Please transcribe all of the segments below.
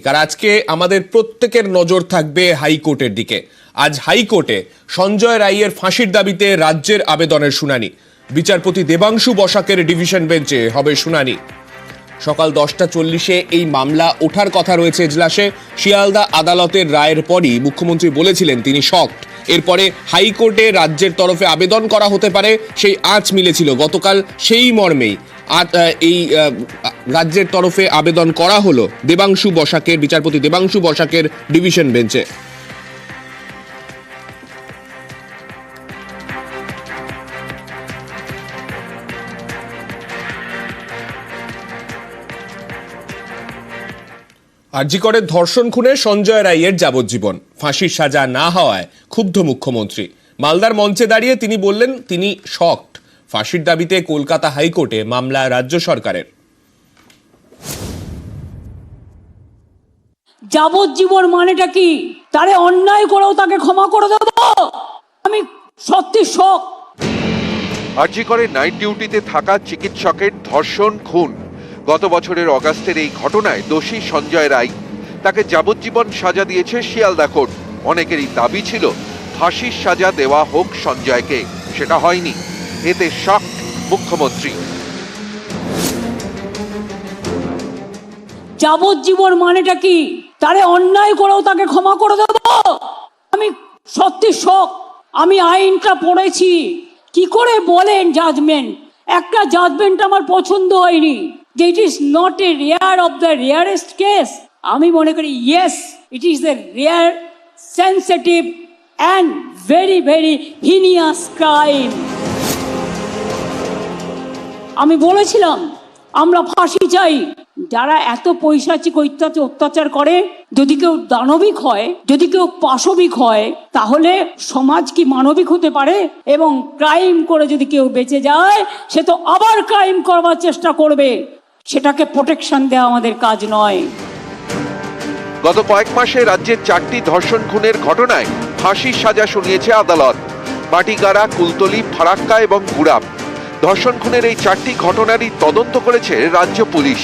আর আজকে আমাদের প্রত্যেকের নজর থাকবে হাইকোর্টের দিকে। আজ হাইকোর্টে সঞ্জয় রায়ের ফাঁসির দাবিতে রাজ্যের আবেদনের শুনানি। বিচারপতি দেবাংশু বসাকের ডিভিশন বেঞ্চে হবে শুনানি। সকাল 10:40 এই মামলা ওঠার কথা রয়েছে এজলাসে। শিয়ালদা আদালতের রায়ের পরই মুখ্যমন্ত্রী বলেছিলেন তিনি শকড। এরপরে হাইকোর্টে রাজ্যের তরফে আবেদন করা হতে পারে সেই আঁচ মিলেছিল গতকাল, সেই মর্মেই এই রাজ্যের তরফে আবেদন করা হলো দেবাংশু বসাকের, বিচারপতি দেবাংশু বসাকের ডিভিশন বেঞ্চে। আরজি করের ধর্ষণ খুনে সঞ্জয় রায়ের যাবজ্জীবন, ফাঁসির সাজা না হওয়ায় ক্ষুব্ধ মুখ্যমন্ত্রী। মালদার মঞ্চে দাঁড়িয়ে তিনি বললেন তিনি শকড। ফাঁসির দাবিতে কলকাতা হাইকোর্টে মামলা রাজ্য সরকারের। যাবজ্জীবন মানেটা কি? তারে অন্যায় করেও তাকে ক্ষমা করে দেব? আমি সত্যি শক। আরজি করে নাইট ডিউটিতে থাকা চিকিৎসকের ধর্ষণ খুন। গত বছরের অগাস্টের এই ঘটনায় দোষী সঞ্জয় রায়, তাকে যাবজ্জীবন সাজা দিয়েছে শিয়ালদা কোর্ট। অনেকেরই দাবি ছিল ফাঁসির সাজা দেওয়া হোক সঞ্জয়কে, সেটা হয়নি। এতে শক মুখ্যমন্ত্রী। যাবজ্জীবন মানেটা কি? তারে অন্যায় করেও তাকে ক্ষমা করে দেব? আমি সত্যি শক। আমি আইনটা পড়েছি। কি করে বলেন জাজমেন্ট? একটা জাজমেন্ট আমার পছন্দ হয়নি, যে it is not a rare of the rarest case. আমি মনে করি yes, it is a rare, sensitive and very very heinous crime. আমি বলেছিলাম আমরা ফাঁসি চাই। যারা এত পৈশাচিক অত্যাচার করে, যদি কেউ দানবিক হয়, যদি কেউ পাশবিক হয়, তাহলে সমাজ কি মানবিক হতে পারে? এবং ক্রাইম করে যদি কেউ বেঁচে যায়, সে তো আবার ক্রাইম করবার চেষ্টা করবে। সেটাকে প্রোটেকশন দেওয়া আমাদের কাজ নয়। গত কয়েক মাসে রাজ্যের 4টি ধর্ষণ খুনের ঘটনায় ফাঁসির সাজা শুনিয়েছে আদালত। বাটিগাড়া, কুলতলি, ফারাক্কা এবং গুড়াপ। ধর্ষণ খুনের এই 4টি ঘটনারই তদন্ত করেছে রাজ্য পুলিশ।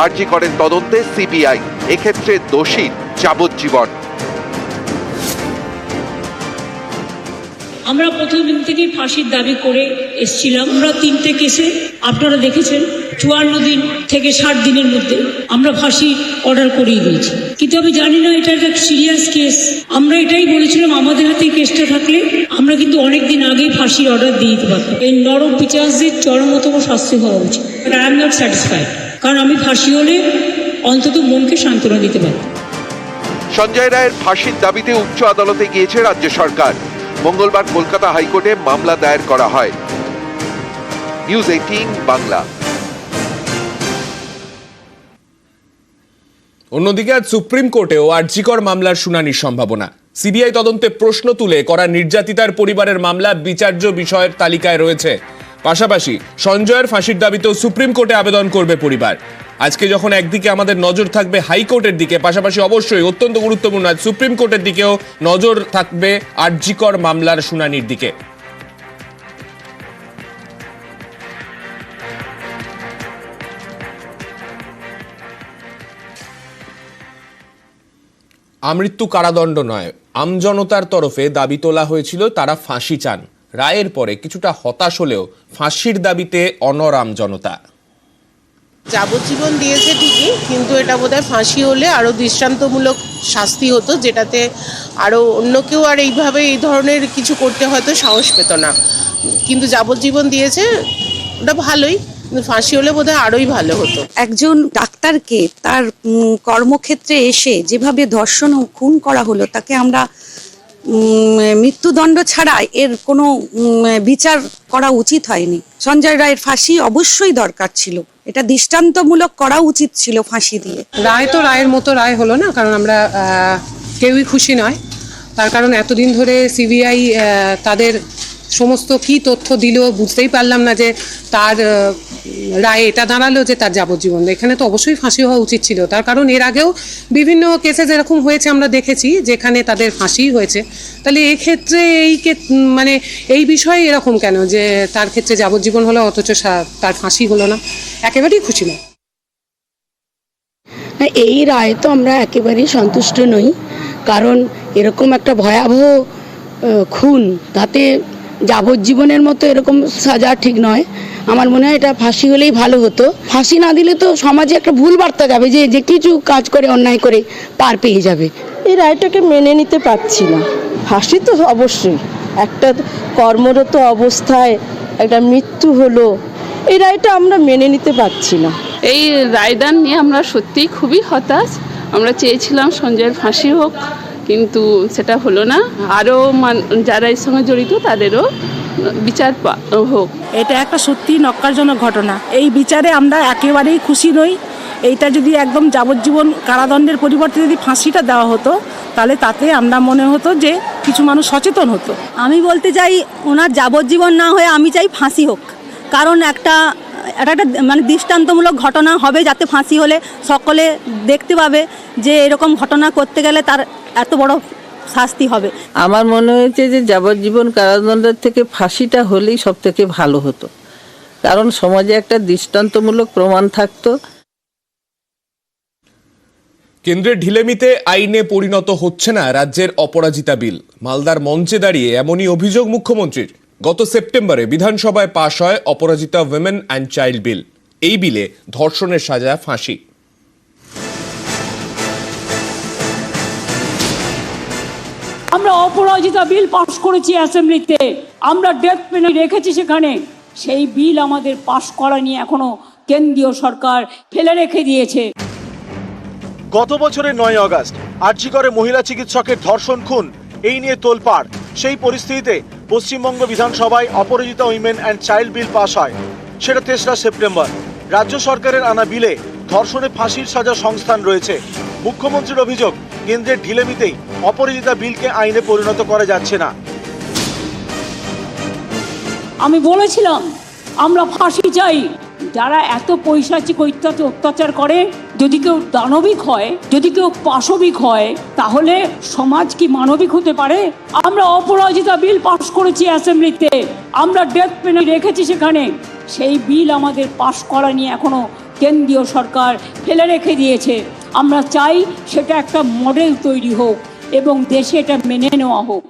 আরজি করেন তদন্তে সিবিআই। এক্ষেত্রে দোষী যাবজ্জীবন। আমরা প্রথম দিন থেকেই ফাঁসির দাবি করে এসেছিলাম। আমরা 3টে কেসে, আপনারা দেখেছেন, 54 দিন থেকে 60 দিনের মধ্যে আমরা ফাঁসি অর্ডার করিয়ে দিয়েছি। কিন্তু আমি জানি না এটা একটা সিরিয়াস কেস। আমরা এটাই বলেছিলাম আমাদের হাতে কেসটা থাকলে আমরা কিন্তু অনেক দিন আগেই ফাঁসির অর্ডার দিয়ে দিতে পারতাম। এই নরম পিচার্সদের চরমতম শাস্তি হওয়া উচিত। But I am not satisfied, কারণ আমি ফাঁসি হলে অন্তত মনকে সান্ত্বনা দিতে পারি। সঞ্জয় রায়ের ফাঁসির দাবিতে উচ্চ আদালতে গিয়েছে রাজ্য সরকার। মঙ্গলবার কলকাতা হাইকোর্টে মামলা দায়ের করা হয়। নিউজ 18 বাংলা। অন্যদিকে আজ সুপ্রিম কোর্টেও আরজিকর মামলার শুনানির সম্ভাবনা। সিবিআই তদন্তে প্রশ্ন তুলে করা নির্যাতিতার পরিবারের মামলা বিচার্য বিষয়ের তালিকায় রয়েছে। পাশাপাশি সঞ্জয়ের ফাঁসির দাবিতেও সুপ্রিম কোর্টে আবেদন করবে পরিবার। আজকে যখন একদিকে আমাদের নজর থাকবে হাইকোর্টের দিকে, পাশাপাশি অবশ্যই অত্যন্ত গুরুত্বপূর্ণ আজ সুপ্রিম কোর্টের দিকেও নজর থাকবে আরজিকর মামলার শুনানির দিকে। আমৃত্যু কারাদণ্ড নয়, আমজনতার তরফে দাবি তোলা হয়েছিল তারা ফাঁসি চান। রায়ের পরে কিছুটা হতাশ হলেও ফাঁসির দাবিতে অনড় আমজনতা। যাবজ্জীবন দিয়েছে ঠিকই, কিন্তু এটা বোধহয় ফাঁসি হলে আরও দৃষ্টান্তমূলক শাস্তি হতো, যেটাতে আরও অন্য কেউ আর এইভাবে এই ধরনের কিছু করতে হয়তো সাহস পেত না। কিন্তু যাবজ্জীবন দিয়েছে, ওটা ভালোই, কিন্তু ফাঁসি হলে বোধহয় আরোই ভালো হতো। একজন ডাক্তারকে তার কর্মক্ষেত্রে এসে যেভাবে ধর্ষণ ও খুন করা হলো, তাকে আমরা মৃত্যুদণ্ড ছাড়া এর কোনো বিচার করা উচিত হয়নি। সঞ্জয় রায়ের ফাঁসি অবশ্যই দরকার ছিল, এটা দৃষ্টান্তমূলক করা উচিত ছিল ফাঁসি দিয়ে। রায় তো রায়ের মতো রায় হলো না, কারণ আমরা কেউই খুশি নয়। তার কারণ এতদিন ধরে সিবিআই তাদের সমস্ত কি তথ্য দিল বুঝতেই পারলাম না, যে তার রায়ে এটা দাঁড়ালো যে তার যাবজ্জীবন। এখানে তো অবশ্যই ফাঁসি হওয়া উচিত ছিল, তার কারণ এর আগেও বিভিন্ন কেসে যেরকম হয়েছে আমরা দেখেছি যেখানে তাদের ফাঁসি হয়েছে। তাহলে এক্ষেত্রে মানে এই বিষয়ে এরকম কেন যে তার ক্ষেত্রে যাবজ্জীবন হলো অথচ তার ফাঁসি হলো না? একেবারেই খুশি না। হ্যাঁ, এই রায় তো আমরা একেবারেই সন্তুষ্ট নই, কারণ এরকম একটা ভয়াবহ খুন, তাতে যাবজ্জীবনের মতো এরকম সাজা ঠিক নয়। আমার মনে হয় এটা ফাঁসি হলেই ভালো হতো। ফাঁসি না দিলে তো সমাজে একটা ভুল বার্তা যাবে যে যে কিছু কাজ করে অন্যায় করে পার পেয়ে যাবে। এই রায়টাকে মেনে নিতে পারছি না। ফাঁসি তো অবশ্যই, একটা কর্মরত অবস্থায় একটা মৃত্যু হলো, এই রায়টা আমরা মেনে নিতে পারছি না। এই রায়দান নিয়ে আমরা সত্যিই খুবই হতাশ। আমরা চেয়েছিলাম সঞ্জয়ের ফাঁসি হোক, কিন্তু সেটা হলো না। আরও যারা এর সঙ্গে জড়িত তাদেরও বিচার হোক। এটা একটা সত্যি নক্কারজনক ঘটনা। এই বিচারে আমরা একেবারেই খুশি নই। এইটা যদি একদম যাবজ্জীবন কারাদণ্ডের পরিবর্তে যদি ফাঁসিটা দেওয়া হতো, তাহলে তাতে আমরা মনে হতো যে কিছু মানুষ সচেতন হতো। আমি বলতে চাই ওনার যাবজ্জীবন না হয়ে আমি চাই ফাঁসি হোক, কারণ একটা মানে দৃষ্টান্তমূলক ঘটনা হবে, যাতে ফাঁসি হলে সকলে দেখতে পাবে যে এরকম ঘটনা করতে গেলে তার এত বড় শাস্তি হবে। আমার মনে হয়েছে যে যাবজ্জীবন কারাদণ্ডের থেকে ফাঁসিটা হলেই সব থেকে ভালো হতো, কারণ সমাজে একটা দৃষ্টান্তমূলক প্রমাণ থাকতো। কেন্দ্রের ঢিলেমিতে আইনে পরিণত হচ্ছে না রাজ্যের অপরাজিতা বিল। মালদার মঞ্চে দাঁড়িয়ে এমনই অভিযোগ মুখ্যমন্ত্রীর। গত সেপ্টেম্বরে বিধানসভায় পাশ হয় অপরাজিতা উইমেন অ্যান্ড চাইল্ড বিল। এই বিলে ধর্ষণের সাজা ফাঁসি। আমরা অপরাজিতা বিল পাশ করেছি অ্যাসেম্বলিতে, আমরা ডেথ পেনাল্টি রেখেছি সেখানে। সেই বিল আমাদের পাশ করা নিয়ে এখনো কেন্দ্রীয় সরকার ফেলে রেখে দিয়েছে। গত বছরের 9 আগস্ট আরজি করে মহিলা চিকিৎসকের ধর্ষণ খুন, এই নিয়ে তোলপাড়। সেই পরিস্থিতিতে পশ্চিমবঙ্গ বিধানসভায় অপরাজিতা উইমেন অ্যান্ড চাইল্ড বিল পাশ হয়। সেটা 3রা সেপ্টেম্বর। রাজ্য সরকারের আনা বিলে ধর্ষণে ফাঁসির সাজা সংস্থান রয়েছে। মুখ্যমন্ত্রীর অভিযোগ, কেন্দ্রের ঢিলেমিতেই অপরাজিতা বিলকে আইনে পরিণত করা যাচ্ছে না। আমি বলেছিলাম আমরা ফাঁসি চাই। যারা এত পৈশাচিক অত্যাচার করে, যদি কেউ দানবিক হয়, যদি কেউ পাশবিক হয়, তাহলে সমাজ কি মানবিক হতে পারে? আমরা অপরাজিতা বিল পাশ করেছি অ্যাসেম্বলিতে, আমরা ডেথ পেনাল্টি রেখেছি সেখানে। সেই বিল আমাদের পাশ করা নিয়ে এখনো কেন্দ্রীয় সরকার ফেলে রেখে দিয়েছে। আমরা চাই সেটা একটা মডেল তৈরি হোক এবং দেশে এটা মেনে নেওয়া হোক।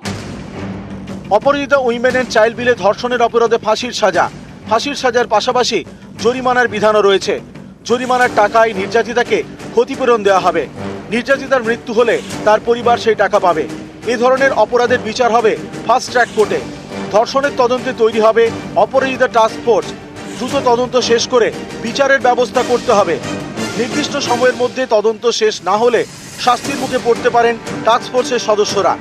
অপরাজিতা উইমেন অ্যান্ড চাইল্ড বিলে ধর্ষণের অপরাধে ফাঁসির সাজা। ফাঁসির সাজার পাশাপাশি জরিমানার বিধানও রয়েছে। জরিমানার টাকায় নির্যাতিতাকে ক্ষতিপূরণ দেওয়া হবে। নির্যাতিতার মৃত্যু হলে তার পরিবার সেই টাকা পাবে। এ ধরনের অপরাধের বিচার হবে ফাস্ট ট্র্যাক কোর্টে। ধর্ষণের তদন্তে তৈরি হবে অপরাজিতা টাস্ক ফোর্স। দ্রুত তদন্ত শেষ করে বিচারের ব্যবস্থা করতে হবে। নির্দিষ্ট সময়ের মধ্যে তদন্ত শেষ না হলে শাস্তির মুখে পড়তে পারেন টাস্ক ফোর্সের সদস্যরা।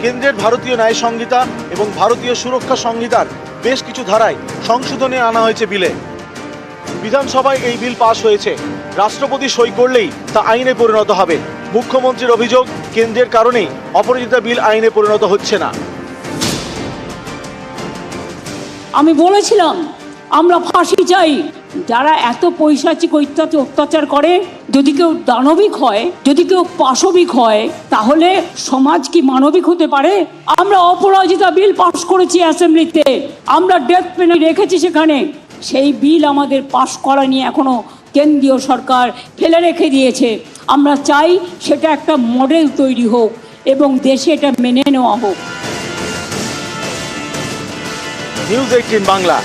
কেন্দ্রের ভারতীয় ন্যায় সংহিতা এবং ভারতীয় সুরক্ষা সংহিতার বেশ কিছু ধারায় সংশোধনে আনা হয়েছে বিলে। বিধানসভায় এই বিল পাশ হয়েছে। রাষ্ট্রপতি সই করলেই তা আইনে পরিণত হবে। মুখ্যমন্ত্রীর অভিযোগ, কেন্দ্রের কারণেই অপরাজিতা বিল আইনে পরিণত হচ্ছে না। আমি বলেছিলাম আমরা ফাঁসি চাই। যারা এত পৈশাচিক অত্যাচার করে, যদি কেউ দানবিক হয়, যদি কেউ পাশবিক হয়, তাহলে সমাজ কি মানবিক হতে পারে? আমরা অপরাজিতা বিল পাশ করেছি অ্যাসেম্বলিতে, আমরা ডেথ পেনাল্টি রেখেছি সেখানে। সেই বিল আমাদের পাশ করা নিয়ে এখনো কেন্দ্রীয় সরকার ফেলে রেখে দিয়েছে। আমরা চাই সেটা একটা মডেল তৈরি হোক এবং দেশে এটা মেনে নেওয়া হোক। নিউজ 18 বাংলা।